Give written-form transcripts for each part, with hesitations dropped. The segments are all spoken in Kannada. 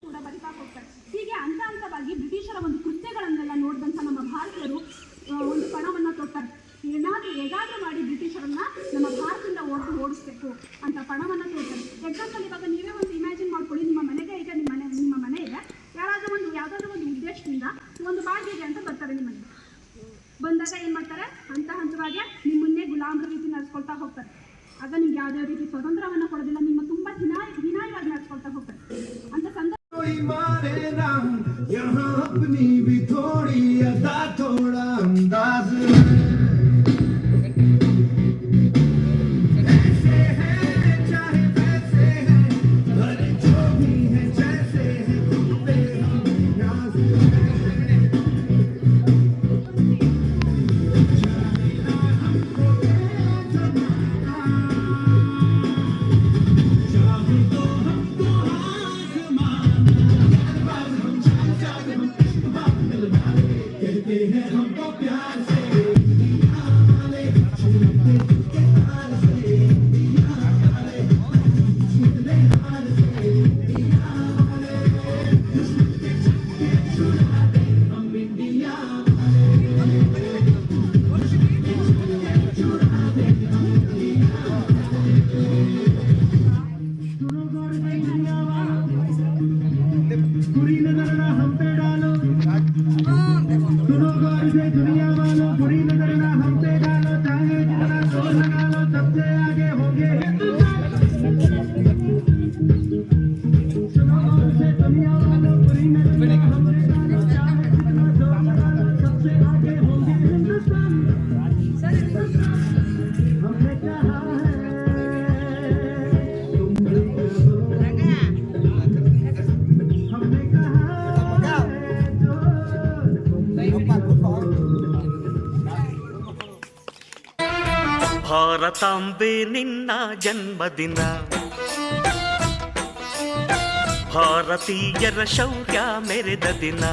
ಕೂಡ ಬರಿತಾ ಹೋಗ್ತಾರೆ. ಹೀಗೆ ಹಂತ ಹಂತವಾಗಿ ಬ್ರಿಟಿಷರ ಒಂದು ಕೃತ್ಯಗಳನ್ನೆಲ್ಲ ನೋಡಿದಂಥ ನಮ್ಮ ಭಾರತೀಯರು ಒಂದು ಪಣವನ್ನು ತೊಡ್ತಾರೆ. ಹೇಗಾದರೂ ಮಾಡಿ ಬ್ರಿಟಿಷರನ್ನ ನಮ್ಮ ಭಾರತದಿಂದ ಓಡಿಸ್ಬೇಕು ಅಂತ ಪಣವನ್ನು ತೊಡ್ತಾರೆ. ಎಕ್ಸಾಂಪಲ್ ಇವಾಗ ನೀವೇ ಒಂದು ಇಮ್ಯಾಜಿನ್ ಮಾಡ್ಕೊಳ್ಳಿ, ನಿಮ್ಮ ಮನೆಗೆ ಈಗ ನಿಮ್ಮ ಮನೆ ಇದೆ, ಯಾವುದಾದ್ರೂ ಒಂದು ಉದ್ದೇಶದಿಂದ ಒಂದು ಬಾಗಿಗೆ ಅಂತ ಬರ್ತಾರೆ. ನಿಮ್ಮ ಮನೆಗೆ ಬಂದಾಗ ಏನು ಮಾಡ್ತಾರೆ, ಹಂತ ಹಂತವಾಗಿ ನಿಮ್ಮನ್ನೇ ಗುಲಾಮರ ರೀತಿ ನಡೆಸ್ಕೊಳ್ತಾ ಹೋಗ್ತಾರೆ. ಆಗ ನಿಮ್ಗೆ ಯಾವುದೇ ರೀತಿ ಸ್ವತಂತ್ರವನ್ನು ಕೊಡೋದಿಲ್ಲ, ನಿಮ್ಮ ತುಂಬ ಹೀನಾಯವಾಗಿ ನಡೆಸ್ಕೊಳ್ತಾ ಹೋಗ್ತಾರೆ. ಅಂತ ಸಂದರ್ಭ ಭಾರತಾಂಬೆ ನಿನ್ನ ಜನ್ಮದಿನ, ಭಾರತೀಯರ ಶೌರ್ಯ ಮೆರೆದ ದಿನ,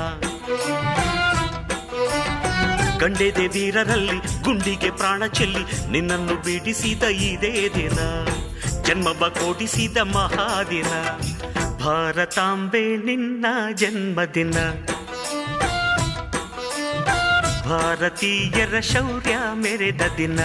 ಗಂಡೆದೆ ವೀರರಲ್ಲಿ ಗುಂಡಿಗೆ ಪ್ರಾಣ ಚೆಲ್ಲಿ ನಿನ್ನನ್ನು ಬಿಡಿಸಿದ ಇದೇ ದಿನ, ಜನ್ಮವ ಕೊಡಿಸಿದ ಮಹಾದಿನ. ಭಾರತಾಂಬೆ ನಿನ್ನ ಜನ್ಮದಿನ, ಭಾರತೀಯರ ಶೌರ್ಯ ಮೆರೆದ ದಿನ.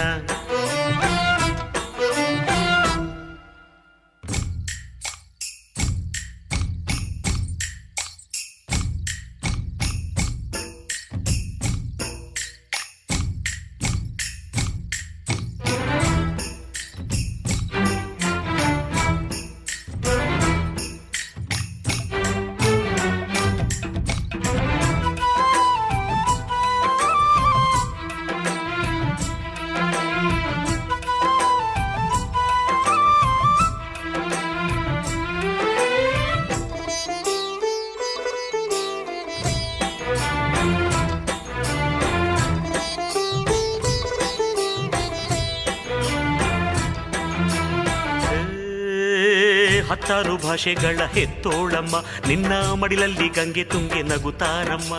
ಹತ್ತಾರು ಭಾಷೆಗಳ ಹೆತ್ತೋಳಮ್ಮ, ನಿನ್ನ ಮಡಿಲಲ್ಲಿ ಗಂಗೆ ತುಂಗೆ ನಗುತ್ತಾರಮ್ಮ.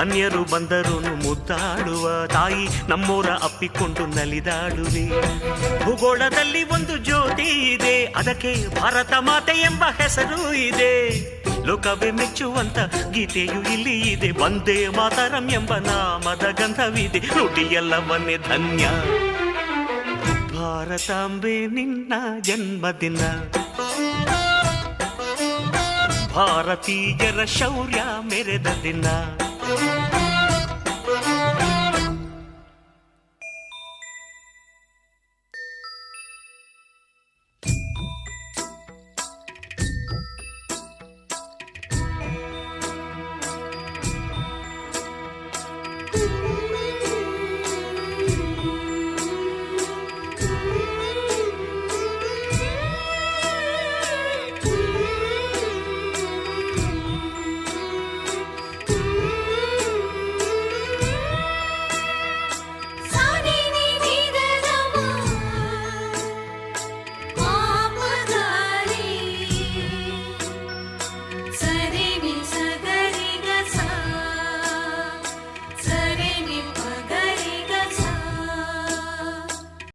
ಅನ್ಯರು ಬಂದರೂ ಮುದ್ದಾಡುವ ತಾಯಿ, ನಮ್ಮೋರ ಅಪ್ಪಿಕೊಂಡು ನಲಿದಾಡುವೆ. ಭೂಗೋಳದಲ್ಲಿ ಒಂದು ಜ್ಯೋತಿ ಇದೆ, ಅದಕ್ಕೆ ಭಾರತ ಮಾತೆ ಎಂಬ ಹೆಸರು ಇದೆ. ಲೋಕವೇ ಮೆಚ್ಚುವಂತ ಗೀತೆಯು ಇಲ್ಲಿ ಇದೆ, ವಂದೇ ಮಾತರಂ ಎಂಬ ನಾಮದ ಗಂಧವಿದೆ. ನುಡಿಯೆಲ್ಲವನ್ನೇ ಧನ್ಯ. ಭಾರತಾಂಬೆ ನಿನ್ನ ಜನ್ಮದಿನ, ಭಾರತೀಯರ ಶೌರ್ಯ ಮೆರೆದ ದಿನ.